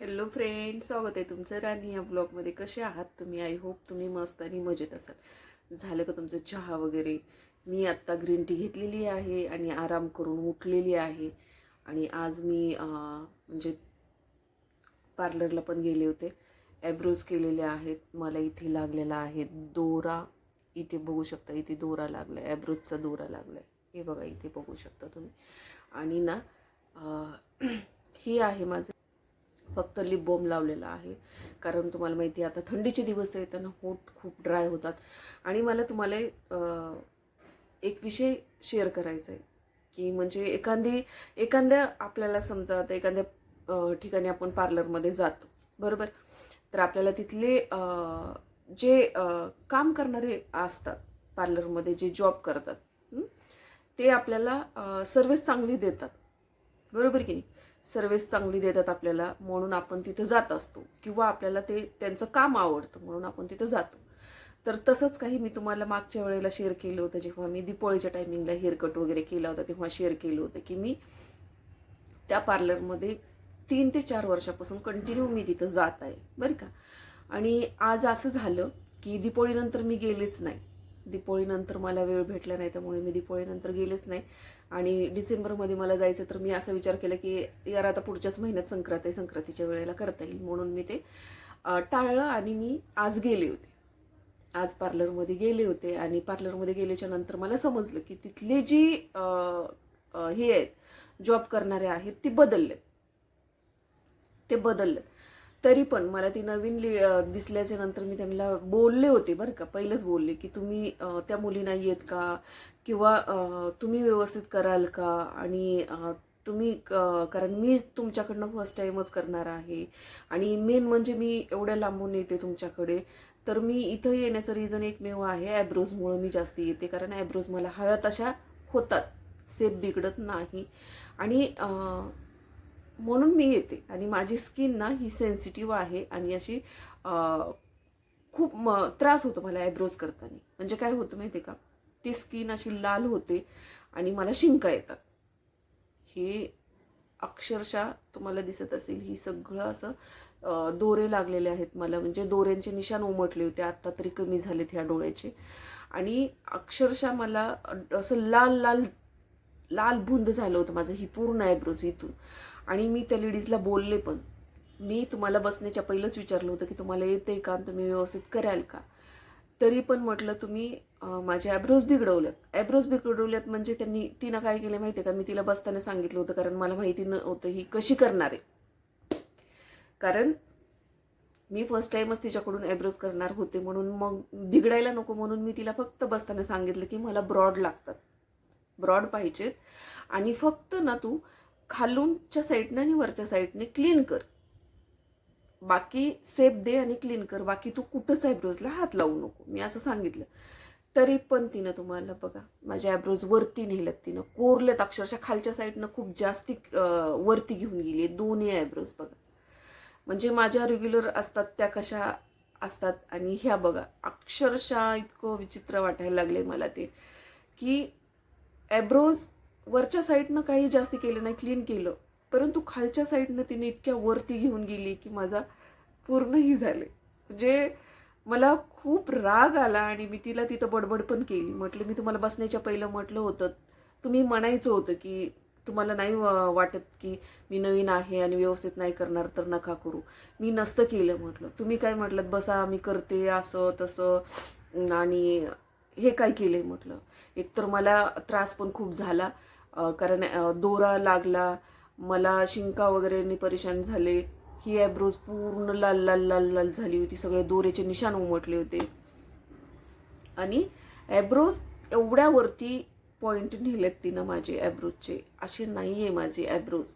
Hello friend, स्वागत आहे तुमचं राणी या ब्लॉगमध्ये. कसे आहात तुम्ही? आय होप तुम्ही मस्त आणि मजेत असाल. झालं का तुमचं चहा वगैरे? मी आत्ता ग्रीन टी घेतलेली आहे आणि आराम करून उठलेली आहे. आणि आज मी म्हणजे पार्लरला पण गेले होते. ॲब्रोज केलेले आहेत. मला इथे लागलेला आहे दोरा. इथे बघू शकता, इथे दोरा लागला आहे, ॲब्रोजचा दोरा लागला आहे. हे बघा, इथे बघू शकता तुम्ही. आणि ना ही आहे माझं फक्त लिप बाम लावलेला आहे. कारण तुम्हाला माहिती आहे आता थंडीचे दिवस आहेत ना, होठ खूप ड्राय होतात. आणि मला तुम्हाला एक विषय शेअर करायचा आहे की म्हणजे एखाद्या आपल्याला समजा आता एखाद्या ठिकाणी आपण पार्लरमध्ये जातो, बरोबर? तर आपल्याला तिथले जे काम करणारे असतात पार्लरमध्ये, जे जॉब करतात, ते आपल्याला सर्व्हिस चांगली देतात, बरोबर की नाही? सर्व्हिस चांगली देतात आपल्याला म्हणून आपण तिथं जात असतो, किंवा आपल्याला ते त्यांचं काम आवडतं म्हणून आपण तिथं जातो. तर तसंच काही मी तुम्हाला मागच्या वेळेला शेअर केलं होतं, जेव्हा मी दीपावलीच्या टायमिंगला हेअरकट वगैरे केला होता तेव्हा शेअर केलं होतं की मी त्या पार्लरमध्ये 3 ते 4 वर्षापासून कंटिन्यू मी तिथं जात आहे, बरं का? आणि आज असं झालं की दीपावलीनंतर मी गेलेच नाही. दीपावलीनंतर मला वेळ भेटला नाही, त्यामुळे मी दीपावलीनंतर गेलेच नाही. आणि डिसेंबरमध्ये मला जायचं, तर मी असा विचार केला की यार आता पुढच्याच महिन्यात संक्रांत आहे, संक्रांतीच्या वेळेला करता येईल, म्हणून मी ते टाळलं आणि मी आज गेले होते. आज पार्लरमध्ये गेले होते आणि पार्लरमध्ये गेल्याच्या नंतर मला समजलं की तिथले जी हे आहेत, जॉब करणारे आहेत, ते बदललेत. तरी पण मला ती नवीन दिसल्याच्या नंतर मी त्यांना बोलले होते, बरं का. पहिलंच बोलले की तुम्ही त्या मुली नाही आहेत का, किंवा तुम्ही व्यवस्थित कराल का, आणि तुम्ही कारण मी तुमच्याकडनं फर्स्ट टाइमच करणार आहे. आणि मेन म्हणजे मी एवढ्या लांबून येते तुमच्याकडे, तर मी इथं येण्याचं रिझन एकमेव आहे, ॲब्रोजमुळं मी जास्त येते. कारण ॲब्रोज मला हव्या तशा होतात, सेप बिघडत नाही. आणि म्हणून मी येते. आणि माझी स्किन ना ही सेन्सिटिव्ह आहे आणि अशी खूप त्रास होतो मला ॲब्रोज करताना. म्हणजे काय होतं माहिती आहे का, ती स्किन अशी लाल होते आणि मला शिंका येतात. हे अक्षरशः तुम्हाला दिसत असेल, ही सगळं असं दोरे लागलेले आहेत मला. म्हणजे दोऱ्यांचे निशाण उमटले होते, आत्ता तरी कमी झालेत ह्या डोळ्याचे. आणि अक्षरशः मला असं लाल लाल लाल बुंद झालं होतं माझं, ही पूर्ण ॲब्रोज इथून. आणि मी त्या लेडीजला बोलले पण. मी तुम्हाला बसण्याच्या पहिलंच विचारलं होतं की तुम्हाला येते का, तुम्ही व्यवस्थित कराल का? तरी पण म्हटलं तुम्ही माझे ॲब्रोज बिघडवल्यात. म्हणजे तिनं काय केलं माहिती आहे का, मी तिला बसताना सांगितलं होतं, कारण मला माहिती नव्हतं ही कशी करणार आहे. कारण मी फर्स्ट टाइमच तिच्याकडून ॲब्रोज करणार होते, म्हणून मग बिघडायला नको म्हणून मी तिला फक्त बसताना सांगितलं की मला ब्रॉड लागतात, ब्रॉड पाहिजेत. आणि फक्त ना तू खालूनच्या साईडने आणि वरच्या साईडने क्लीन कर, बाकी सेप दे आणि क्लीन कर, बाकी तू कुठंच ॲब्रोजला हात लावू नको, मी असं सांगितलं. तरी पण तिनं, तुम्हाला बघा, माझ्या ॲब्रोज वरती नेल्यात, तिनं कोरलेत अक्षरशः. खालच्या साईडनं खूप जास्ती वरती घेऊन गेली दोन्ही ॲब्रोज, बघा. म्हणजे माझ्या रेग्युलर असतात त्या कशा असतात, आणि ह्या बघा. अक्षरशः इतकं विचित्र वाटायला लागले मला ते, की ॲब्रोज वरच्या साईडनं काही जास्त केलं नाही, क्लीन केलं, परंतु खालच्या साईडनं तिने इतक्या वरती घेऊन गेली की माझा पूर्णही झाले. म्हणजे मला खूप राग आला आणि मी तिला तिथं बडबड पण केली. म्हटलं मी तुम्हाला बसण्याच्या पहिलं म्हटलं होतं, तुम्ही म्हणायचं होतं की तुम्हाला नाही वाटत की मी नवीन आहे आणि व्यवस्थित नाही करणार तर नका करू. मी नसतं केलं म्हटलं. तुम्ही काय म्हटलं, बसा मी करते असं तसं, आणि हे काय केलंय म्हटलं. एकतर मला त्रास पण खूप झाला, कारण दोरा लागला, मला शिंका वगैरे परेशान झाले. ही ॲब्रोज पूर्ण लाल लाल लाल लाल झाली होती, सगळे दोरेचे निशाण उमटले होते. आणि ॲब्रोज एवढ्या वरती पॉइंट नेलेत तिनं माझे ॲब्रोजचे. असे नाही आहे माझे ॲब्रोज.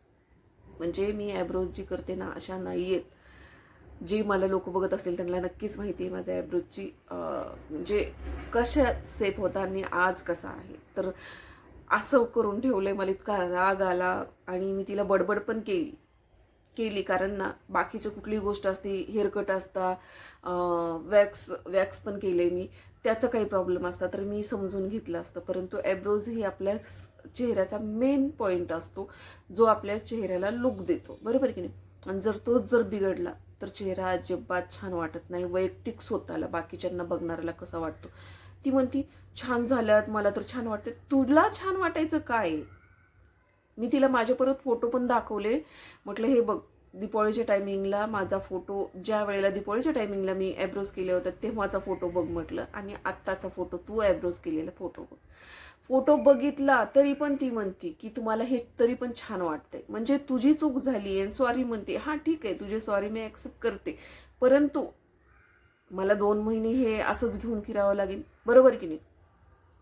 म्हणजे मी ॲब्रोज जी करते ना, अशा नाही आहेत. जे मला लोक बघत असेल त्यांना नक्कीच माहिती आहे माझ्या ॲब्रोजची म्हणजे कशा सेप होता आणि आज कसा आहे. तर असं करून ठेवलंय. मला इतका राग आला आणि मी तिला बडबड पण केली कारण ना, बाकीचं कुठली गोष्ट असते, हेअरकट असता, वॅक्स पण केले मी, त्याचं काही प्रॉब्लेम असता तर मी समजून घेतलं असतं. परंतु ॲब्रोज ही आपल्या चेहऱ्याचा मेन पॉईंट असतो, जो आपल्या चेहऱ्याला लुक देतो, बरोबर की नाही? आणि जर तोच जर बिघडला तर चेहरा अजिबात छान वाटत नाही. वैयक्तिक स्वतःला, बाकीच्यांना बघणाऱ्याला कसा वाटतो. ती म्हणती छान झाल्यात, मला तर छान वाटते. तुला छान वाटायचं काय? मी तिला माझे परत फोटो पण दाखवले. म्हटलं हे बघ, दिवाळीच्या टायमिंगला माझा फोटो, ज्या वेळेला दिवाळीच्या टायमिंगला मी ॲब्रोज केले होते तेव्हाचा फोटो बघ म्हटलं, आणि आत्ताचा फोटो, तू ॲब्रोज केलेला फोटो बघ. फोटो बघितला तरी पण ती म्हणती की तुम्हाला हे तरी पण छान वाटतंय. म्हणजे तुझी चूक झाली आहे, सॉरी म्हणते. हां ठीक आहे, तुझी सॉरी मी ॲक्सेप्ट करते, परंतु मला 2 महिने हे असंच घेऊन फिरावं लागेल? बरोबर की नाही?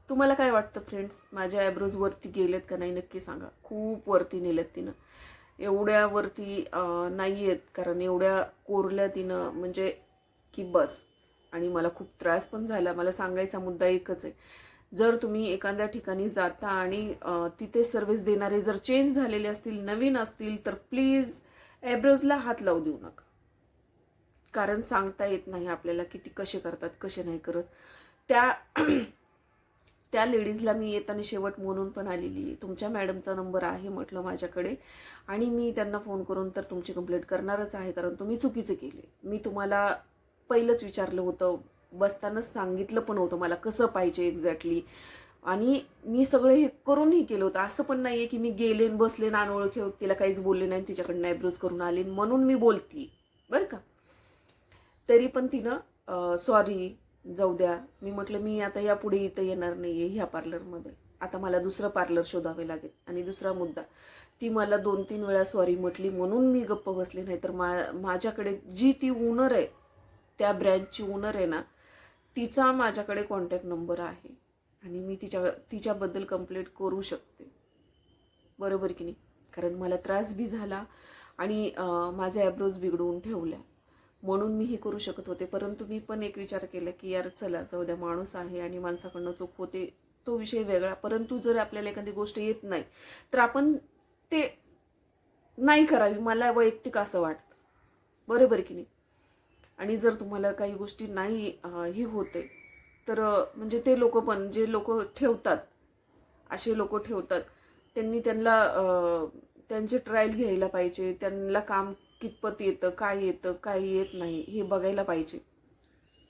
तुम्हाला काय वाटतं फ्रेंड्स, माझ्या ॲब्रोज वरती गेलेत का नाही नक्की सांगा. खूप वरती नेलेत तिनं. एवढ्या वरती नाही आहेत, कारण एवढ्या कोरल्या तिनं, म्हणजे की बस. आणि मला खूप त्रास पण झाला. मला सांगायचा मुद्दा एकच आहे, जर तुम्ही एखाद्या ठिकाणी जाता आणि तिथे सर्व्हिस देणारे जर चेंज झालेले असतील, नवीन असतील, तर प्लीज ॲब्रोजला हात लावू देऊ नका. कारण सांगता येत नाही आपल्याला किती कसे करतात, कसे नाही करत. त्या त्या लेडीजला मी येताना शेवट म्हणून पण आलेली, तुमच्या मॅडमचा नंबर आहे म्हटलं माझ्याकडे, आणि मी त्यांना फोन करून तर तुमची कंप्लेंट करणारच आहे, कारण तुम्ही चुकीचे केले. मी तुम्हाला पहिलंच विचारलं होतं, बसतानाच सांगितलं पण होतं मला कसं पाहिजे एक्झॅक्टली, आणि मी सगळं हे करूनही केलं होतं. असं पण नाहीये की मी गेले बसले ना अनोळखी व्यक्तीला काहीच बोलले नाही, तिच्याकडनं ॲब्रोज करून आले म्हणून मी बोलती बरं का. तरी पण तिनं सॉरी, जाऊ द्या. मी म्हटलं मी आता यापुढे इथं येणार नाहीये ह्या पार्लरमध्ये, आता मला दुसरं पार्लर शोधावे लागेल. आणि दुसरा मुद्दा, ती मला 2-3 वेळा सॉरी म्हटली म्हणून मी गप्प बसले, नाही तर माझ्याकडे जी ती ओनर आहे, त्या ब्रँचची ओनर आहे ना, तिचा माझ्याकडे कॉन्टॅक्ट नंबर आहे, आणि मी तिच्याबद्दल कंप्लेंट करू शकते. बरोबर की नाही? कारण मला त्रास बी झाला आणि माझ्या ॲब्रोज बिघडवून ठेवल्या, म्हणून मी हे करू शकत होते. परंतु मी पण एक विचार केला की यार चला जाऊ द्या, माणूस आहे आणि माणसाकडनं चूक होते, तो विषय वेगळा. परंतु जर आपल्याला एखादी गोष्ट येत नाही तर आपण ते नाही करावी, मला वैयक्तिक असं वाटतं. बरोबर की नाही? आणि जर तुम्हाला काही गोष्टी नाही ही होते तर म्हणजे ते लोक पण, जे लोक ठेवतात, असे लोक ठेवतात, त्यांना त्यांचे ट्रायल घ्यायला पाहिजे. त्यांना काम कितपत येतं, काय येत नाही हे बघायला पाहिजे.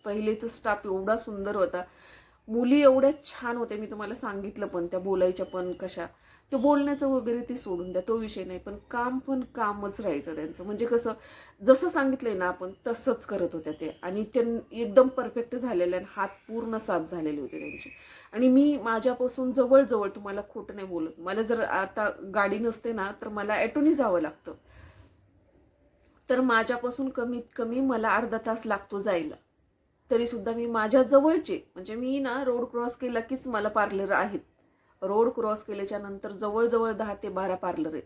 पहिलेचा स्टाफ एवढा सुंदर होता, मुली एवढ्या छान होत्या, मी तुम्हाला सांगितलं पण, त्या बोलायच्या पण कशा. ते बोलण्याचं वगैरे ते सोडून द्या, तो विषय नाही, पण काम पण कामच राहायचं त्यांचं. म्हणजे कसं, जसं सांगितलंय ना आपण तसंच करत होत्या ते, आणि ते एकदम परफेक्ट झालेले, आणि हात पूर्ण साफ झालेले होते त्यांचे. आणि मी माझ्यापासून जवळजवळ, तुम्हाला खोटं नाही बोलत, मला जर आता गाडी नसते ना तर मला ॲटोनी जावं लागतं, तर माझ्यापासून कमीत कमी मला अर्धा तास लागतो जायला. तरी सुद्धा मी माझ्या जवळचे, म्हणजे मी ना रोड क्रॉस केला कीच मला पार्लर आहेत. रोड क्रॉस केल्याच्या नंतर जवळजवळ 10 ते 12 पार्लर आहेत,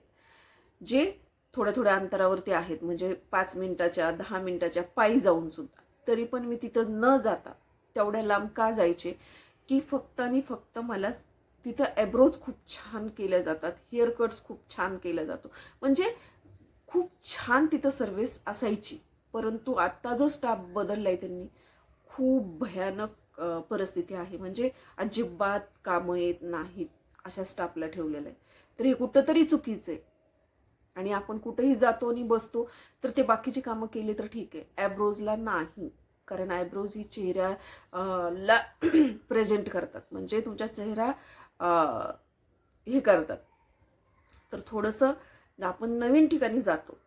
जे थोड्या थोड्या अंतरावरती आहेत. म्हणजे 5 मिनिटाच्या, 10 मिनिटाच्या पायी जाऊन सुद्धा. तरी पण मी तिथं न जाता तेवढ्या लांब का जायचे, की फक्त आणि फक्त मला तिथं ॲब्रोज खूप छान केल्या जातात, हेअर कट्स खूप छान केला जातो, म्हणजे खूप छान तिथं सर्व्हिस असायची. परंतु आता जो स्टाफ बदललाय त्यांनी, खूप भयानक परिस्थिती आहे. म्हणजे अजिबात कामं येत नाहीत अशा स्टाफला ठेवलेलं आहे. तर हे कुठंतरी चुकीचं आहे. आणि आपण कुठेही जातो आणि बसतो तर ते बाकीची कामं केली तर ठीक आहे, ॲब्रोजला नाही. कारण ॲब्रोज ही ला प्रेझेंट करतात, म्हणजे तुमचा चेहरा हे करतात. तर थोडंसं आपण नवीन ठिकाणी जातो,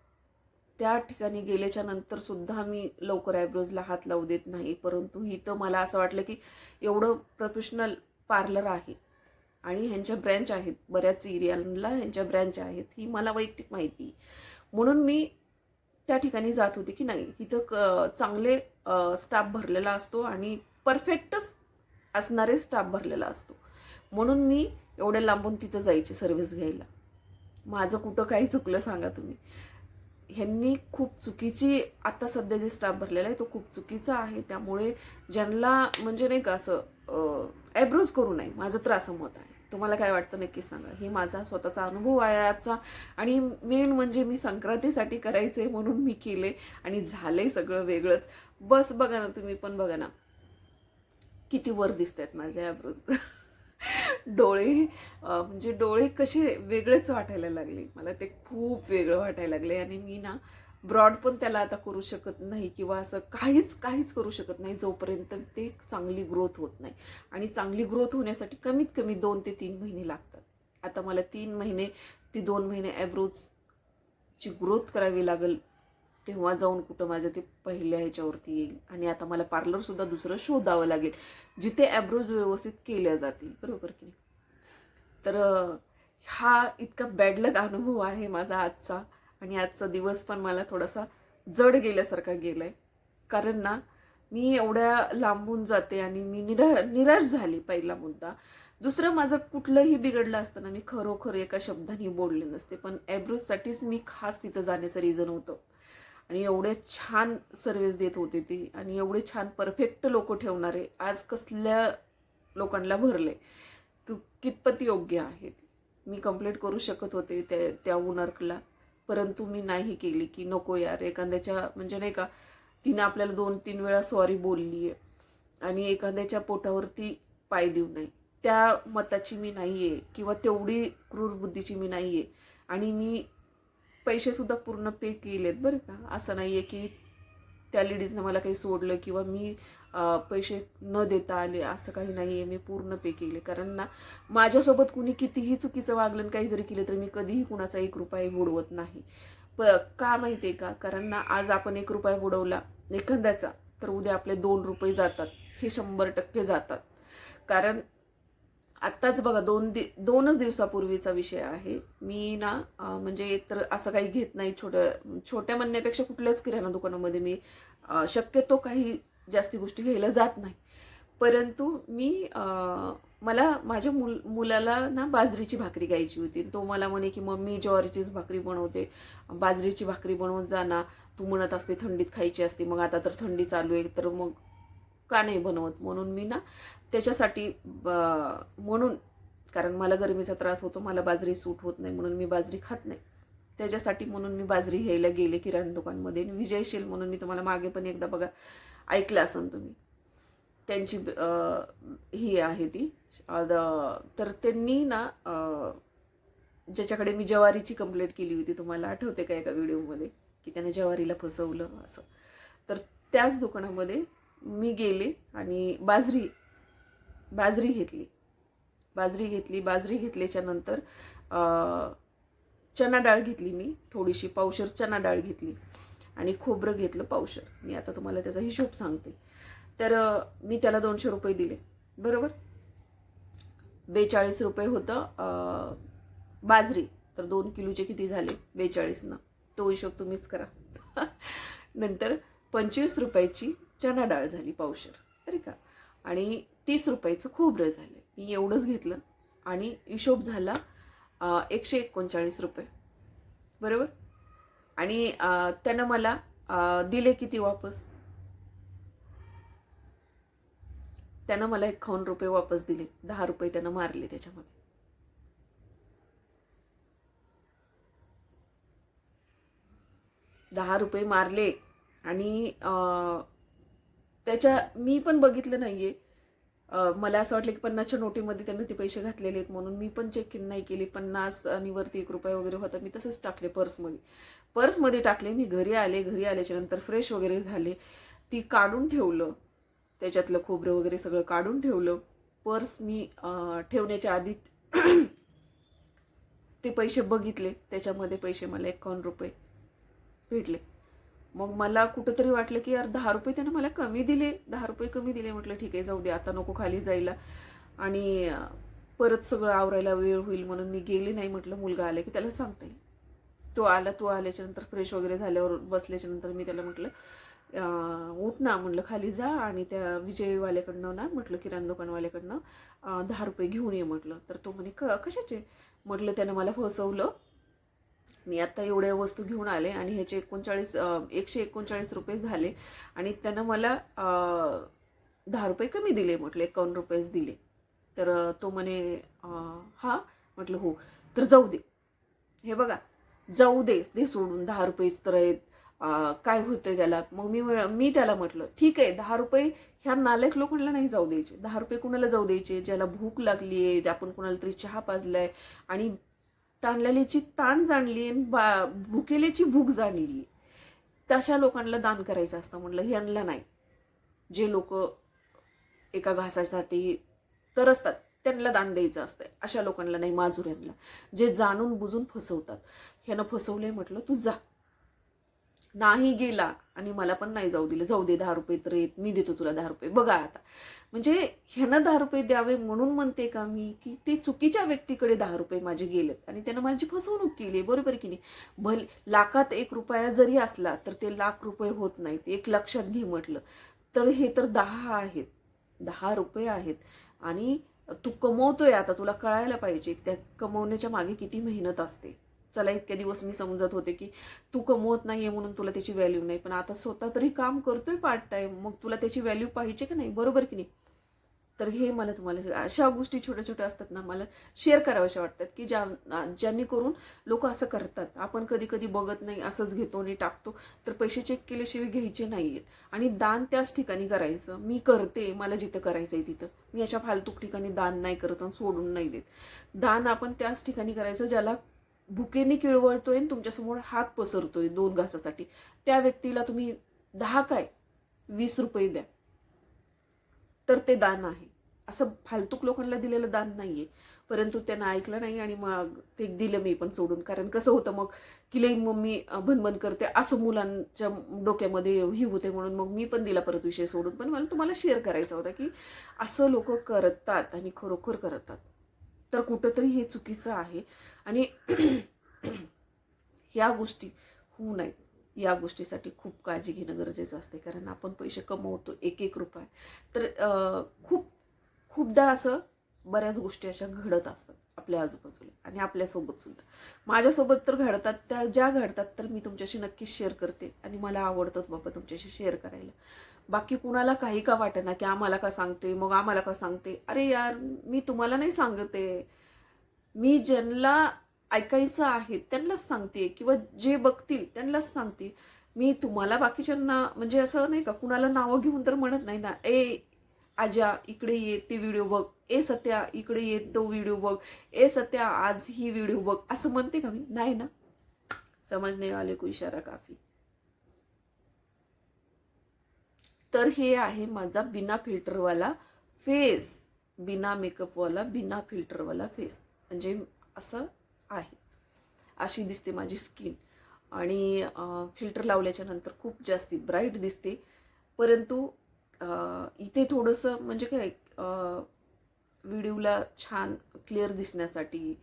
त्या ठिकाणी गेल्याच्या नंतर सुद्धा मी लवकर ॲब्रोजला हात लावू देत नाही. परंतु इथं मला असं वाटलं की एवढं प्रोफेशनल पार्लर आहे आणि ह्यांच्या ब्रँच आहेत, बऱ्याच एरियाला ह्यांच्या ब्रँच आहेत, ही मला वैयक्तिक माहिती. म्हणून मी त्या ठिकाणी जात होते की नाही, इथं चांगले स्टाफ भरलेला असतो आणि परफेक्टच असणारे स्टाफ भरलेला असतो. म्हणून मी एवढ्या लांबून तिथं जायची सर्व्हिस घ्यायला. माझं कुठं काही चुकलं सांगा तुम्ही? ह्यांनी खूप चुकीची, आता सध्या जे स्टाफ भरलेला आहे तो खूप चुकीचा आहे. त्यामुळे ज्यांना म्हणजे नाही का असं ॲब्रोज करू नये, माझं तर असं मत आहे. तुम्हाला काय वाटतं नक्की सांगा. हे माझा स्वतःचा अनुभव आहे आजचा, आणि मेन म्हणजे मी संक्रांतीसाठी करायचंय म्हणून मी केले, आणि झालंय सगळं वेगळंच. बस बघा ना, तुम्ही पण बघा ना किती वर दिसत आहेत माझे ॲब्रोज. डोळे म्हणजे डोळे कसे वेगळेच वाटायला लागले मला, ते खूप वेगळं वाटायला लागले. आणि मी ना ब्रॉड पण त्याला आता करू शकत नाही किंवा असं काहीच करू शकत नाही जोपर्यंत ते चांगली ग्रोथ होत नाही. आणि चांगली ग्रोथ होण्यासाठी कमीत कमी 2 ते 3 महिने लागतात. आता मला 3 महिने ती 2 महिने ॲब्रोजची ग्रोथ करावी लागेल, तेव्हा जाऊन कुठं माझं ते पहिल्या ह्याच्यावरती येईल. आणि आता मला पार्लरसुद्धा दुसरं शोधावं लागेल जिथे ॲब्रोज व्यवस्थित केल्या जातील, बरोबर की नाही. तर हा इतका बॅड लक अनुभव आहे माझा आजचा. आणि आजचा दिवस पण मला थोडासा जड गेल्यासारखा गेलाय. कारण ना मी एवढ्या लांबून जाते आणि मी निराश झाली, पहिला मुद्दा. दुसरं, माझं कुठलंही बिघडलं असतं ना, मी खरोखर एका शब्दाने बोलले नसते. पण ॲब्रोजसाठीच मी खास तिथं जाण्याचं रिझन होतं. आणि एवढे छान सर्व्हिस देत होते ती आणि एवढे छान परफेक्ट लोक ठेवणारे आज कसल्या लोकांना भरले, कितपत योग्य आहेत. मी कंप्लेंट करू शकत होते त्या ओनरला, परंतु मी नाही केली की नको यार, एखाद्याच्या म्हणजे नाही का, तिने आपल्याला 2-3 वेळा सॉरी बोलली आहे आणि एखाद्याच्या पोटावरती पाय देऊ नये, त्या मताची मी नाही आहे किंवा तेवढी क्रूर बुद्धीची मी नाही आहे. आणि मी पैसेसुद्धा पूर्ण पे केलेत बरं का. असं नाही आहे की त्या लेडीजनं मला काही सोडलं किंवा मी पैसे न देता आले, असं काही नाही आहे. मी पूर्ण पे केले. कारण ना माझ्यासोबत कुणी कितीही चुकीचं वागलं, काही जरी केलं तर मी कधीही कुणाचा 1 रुपया बुडवत नाही. का माहिती आहे का, कारण ना आज आपण 1 रुपया बुडवला एखाद्याचा, तर उद्या आपले 2 रुपये जातात, हे 100% जातात. कारण आत्ताच बघा 2च दिवसापूर्वीचा विषय आहे. मी ना म्हणजे एकतर असं काही घेत नाही, छोट्या म्हणण्यापेक्षा कुठल्याच किराणा दुकानामध्ये मी शक्यतो काही जास्ती गोष्टी घ्यायला जात नाही. परंतु मी मला माझ्या मुलाला ना बाजरीची भाकरी घ्यायची होती. तो मला म्हणे की मम्मी ज्वारीचीच भाकरी बनवते, बाजरीची भाकरी बनवत जा ना, तू म्हणत असते थंडीत खायची असते, मग आता तर थंडी चालू आहे तर मग का नाही बनवत. म्हणून मी ना त्याच्यासाठी म्हणून, कारण मला गरमीचा त्रास होतो, मला बाजरी सूट होत नाही, म्हणून मी बाजरी खात नाही. त्याच्यासाठी म्हणून मी बाजरी घ्यायला गेले किराणा दुकानमध्ये. विजयशील म्हणून मी तुम्हाला मागे पण एकदा बघा ऐकलं असेल तुम्ही, त्यांची ही आहे ती. तर त्यांनी ना ज्याच्याकडे मी ज्वारीची कंप्लेंट केली होती, तुम्हाला आठवते का एका व्हिडिओमध्ये, की त्याने ज्वारीला फसवलं असं. तर त्याच दुकानामध्ये मी गेले आणि बाजरी घेतली. बाजरी घेतल्याच्या नंतर चना डाळ घेतली मी थोडीशी, पावशर चना डाळ घेतली आणि खोबरं घेतलं पावशर. मी आता तुम्हाला त्याचा हिशोब सांगते. तर मी त्याला 200 रुपये दिले, बरोबर. 42 रुपये होतं बाजरी, तर 2 किलोचे किती झाले 42 ना, तो हिशोब तुम्हीच करा. नंतर 25 रुपयाची चना डाळ झाली पावशर, बरं का. आणि 30 रुपयाचं खोबरं झालं. मी एवढंच घेतलं आणि हिशोब झाला 139 रुपये, बरोबर. आणि त्यानं मला दिले किती वापस, त्यानं मला 51 रुपये वापस दिले. 10 रुपये त्यानं मारले त्याच्यामध्ये. ₹10 मारले. आणि त्याच्या मी पण बघितलं नाहीये, मला असं वाटलं की 50च्या नोटीमध्ये त्यांनी ते पैसे घातलेले आहेत, म्हणून मी पण चेक नाही केली. 50 आणि वरती 1 रुपया वगैरे होता, मी तसंच टाकले पर्समध्ये टाकले. मी घरी आल्याच्या नंतर फ्रेश वगैरे झाले, ती काढून ठेवलं, त्याच्यातलं खोबरं वगैरे सगळं काढून ठेवलं. पर्स मी ठेवण्याच्या आधी ते पैसे बघितले, त्याच्यामध्ये पैसे मला 51 रुपये भेटले. मग मला कुठंतरी वाटलं की यार 10 रुपये त्यानं मला कमी दिले, 10 रुपये कमी दिले. म्हटलं ठीक आहे, जाऊ दे, आता नको खाली जायला आणि परत सगळं आवरायला वेळ होईल, म्हणून मी गेले नाही. म्हटलं मुलगा आला की त्याला सांगता येईल. तो आल्याच्या नंतर फ्रेश वगैरे झाल्यावर बसल्याच्या नंतर मी त्याला म्हटलं उठ ना, म्हटलं खाली जा आणि त्या विजयवाल्याकडनं ना, म्हटलं किराणा दुकानवाल्याकडनं 10 रुपये घेऊन ये म्हटलं. तर तो म्हणे कशाचे. म्हटलं त्यानं मला फसवलं, मी आता एवढ्या वस्तू घेऊन आले आणि ह्याचे 139 रुपये झाले आणि त्यानं मला 10 रुपये कमी दिले. म्हटलं 51 रुपयेच दिले. तर तो म्हणे हा. म्हटलं हो. तर जाऊ दे, हे बघा, जाऊ दे सोडून, 10 रुपयेच तर आहेत, काय होतंय त्याला. मग मी त्याला म्हटलं ठीक आहे, 10 रुपये ह्या नालायक लोकांना नाही जाऊ द्यायचे. 10 रुपये कुणाला जाऊ द्यायचे, ज्याला भूक लागली आहे, आपण कुणाला तरी चहा पाजलाय आणि ताणलेल्याची ताण जाणली, भुकेल्याची भूक जाणली. तशा लोकांना दान करायचं असतं. म्हटलं ह्यांना नाही. जे लोक एका घासासाठी तरसतात त्यांना दान द्यायचं असतं. अशा लोकांना नाही, माजुऱ्यांना, जे जाणून बुजून फसवतात. ह्यानं फसवलंय. म्हटलं तू जा. नाही गेला आणि मला पण नाही जाऊ दिलं. जाऊ दे, 10 रुपये तर येत, मी देतो तुला 10 रुपये. बघा आता, म्हणजे ह्यानं 10 रुपये द्यावे म्हणून म्हणते का मी की ते चुकीच्या व्यक्तीकडे 10 रुपये माझे गेलेत आणि त्यानं माझी फसवणूक केली. बरोबर की नाही? भले लाखात 1 रुपया जरी असला तर ते लाख रुपये होत नाहीत. एक लक्षात घे म्हटलं तर. हे तर 10 आहेत, 10 रुपये आहेत आणि तू कमवतोय. आता तुला कळायला पाहिजे त्या कमवण्याच्या मागे किती मेहनत असते. चला, इतक्या दिवस मी समजत होते की तू कमवत नाहीये म्हणून तुला त्याची व्हॅल्यू नाही, पण आता स्वतः तरी काम करतोय पार्ट टाइम, मग तुला त्याची व्हॅल्यू पाहिजे का नाही? बरोबर की नाही? तर हे मला तुम्हाला अशा गोष्टी छोट्या छोट्या असतात ना, मला शेअर कराव्याशा वाटतात की ज्यांनी करून लोक असं करतात. आपण कधी कधी बघत नाही, असंच घेतो आणि टाकतो. तर पैसे चेक केल्याशिवाय घ्यायचे नाहीयेत. आणि दान त्याच ठिकाणी करायचं. मी करते, मला जिथं करायचंय तिथं. मी अशा फालतूक ठिकाणी दान नाही करत आणि सोडून नाही देत. दान आपण त्याच ठिकाणी करायचं ज्याला भुकेने किळवळतोय आणि तुमच्यासमोर हात पसरतोय 2 घासासाठी. त्या व्यक्तीला तुम्ही 10 काय 20 रुपये द्या, तर ते दान आहे. असं फालतूक लोकांना दिलेलं दान नाहीये. परंतु त्यांना ऐकलं नाही आणि मग ते दिलं मी पण सोडून. कारण कसं होतं मग की लई मम्मी भनभन करते असं मुलांच्या डोक्यामध्ये ही होते, म्हणून मग मी पण दिला परत विषय सोडून. पण मला तुम्हाला शेअर करायचा होता की असं लोक करतात आणि खरोखर करतात. तर कुठंतरी हे चुकीचं आहे आणि ह्या गोष्टी होऊ नयेत. या गोष्टीसाठी खूप काळजी घेणं गरजेचं असते. कारण आपण पैसे कमवतो, एक एक रुपया. तर खूपदा असं बऱ्याच गोष्टी अशा घडत असतात आपल्या आजूबाजूला आणि आपल्यासोबत सुद्धा. माझ्यासोबत तर घडतात. त्या ज्या घडतात तर मी तुमच्याशी नक्कीच शेअर करते आणि मला आवडतं बाबा तुमच्याशी शेअर करायला. बाकी कुणाला काही का वाटेना की आम्हाला का सांगते, मग आम्हाला का सांगते. अरे यार, मी तुम्हाला नाही सांगते. मी ज्यांना ऐकायचं आहे त्यांनाच सांगते किंवा जे बघतील त्यांनाच सांगते. मी तुम्हाला बाकीच्यांना म्हणजे असं नाही का कुणाला नावं घेऊन तर म्हणत नाही ना, ए आजा इकडे ये ते व्हिडिओ बघ, ए सत्या इकडे ये तो व्हिडिओ बघ, ए सत्या आज ही व्हिडिओ बघ, असं म्हणते का मी? नाही ना. समजने वाले को इशारा काफी. तर हे आहे माझा बिना फिल्टरवाला फेस, बिना मेकअपवाला, बिना फिल्टरवाला फेस. म्हणजे असं आहे. अशी दिसते माझी स्किन आणि फिल्टर लावल्याच्या नंतर खूप जास्ती ब्राईट दिसते. परंतु इथे थोडंसं म्हणजे काय व्हिडिओला छान क्लिअर दिसण्यासाठी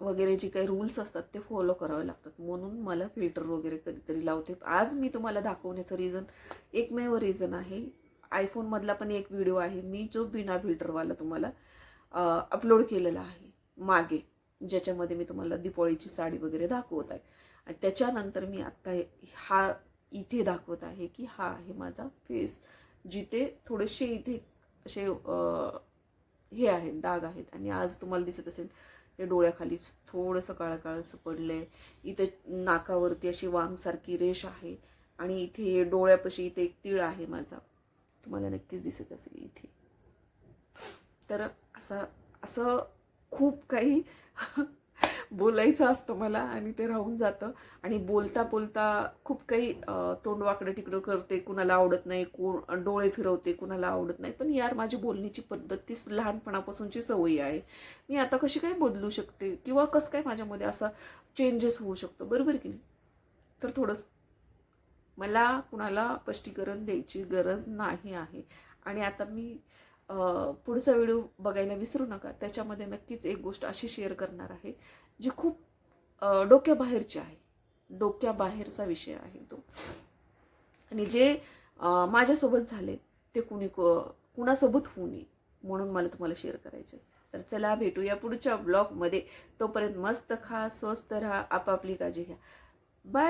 वगैरे जे काही रूल्स असतात ते फॉलो करावे लागतात. म्हणून मला फिल्टर वगैरे कधीतरी लावते. आज मी तुम्हाला दाखवण्याचं रिझन, एकमेव रिझन आहे. आयफोनमधला पण एक व्हिडिओ आहे मी जो बिना फिल्टरवाला तुम्हाला अपलोड केलेला आहे मागे, ज्याच्यामध्ये मी तुम्हाला दिवाळीची साडी वगैरे दाखवत आहे. आणि त्याच्यानंतर मी आत्ता हा इथे दाखवत आहे की हा आहे माझा फेस, जिथे थोडेसे इथे असे हे आहेत, डाग आहेत. आणि आज तुम्हाला दिसत असेल हे डोळ्याखाली थोडंसं काळं काळंसं पडलंय. इथे नाकावरती अशी वांगसारखी रेष आहे आणि इथे डोळ्यापाशी इथे एक तीळ आहे माझा, तुम्हाला नक्कीच दिसत असेल इथे. तर असं खूप काही बोलायचं असतं मला आणि ते राहून जातं. आणि बोलता बोलता खूप काही तोंड वाकडं तिकडं करते, कुणाला आवडत नाही, डोळे फिरवते, कुणाला आवडत नाही. पण यार, माझी बोलण्याची पद्धत ती लहानपणापासूनची सवयी आहे. मी आता कशी काय बदलू शकते किंवा कसं काय माझ्यामध्ये असा चेंजेस होऊ शकतो, बरोबर की नाही? तर थोडंसं मला कुणाला स्पष्टीकरण द्यायची गरज नाही आहे. आणि आता मी पुढचा व्हिडिओ बघायला विसरू नका. त्याच्यामध्ये नक्कीच एक गोष्ट अशी शेअर करणार आहे जी खूप डोक्याबाहेरची आहे. डोक्याबाहेरचा विषय आहे तो. आणि जे माझ्यासोबत झाले ते कुणासोबत होऊ नये म्हणून मला तुम्हाला शेअर करायचे. तर चला, भेटूया पुढच्या ब्लॉगमध्ये. तोपर्यंत मस्त खा, स्वस्त राहा, आपापली काळजी घ्या. बाय.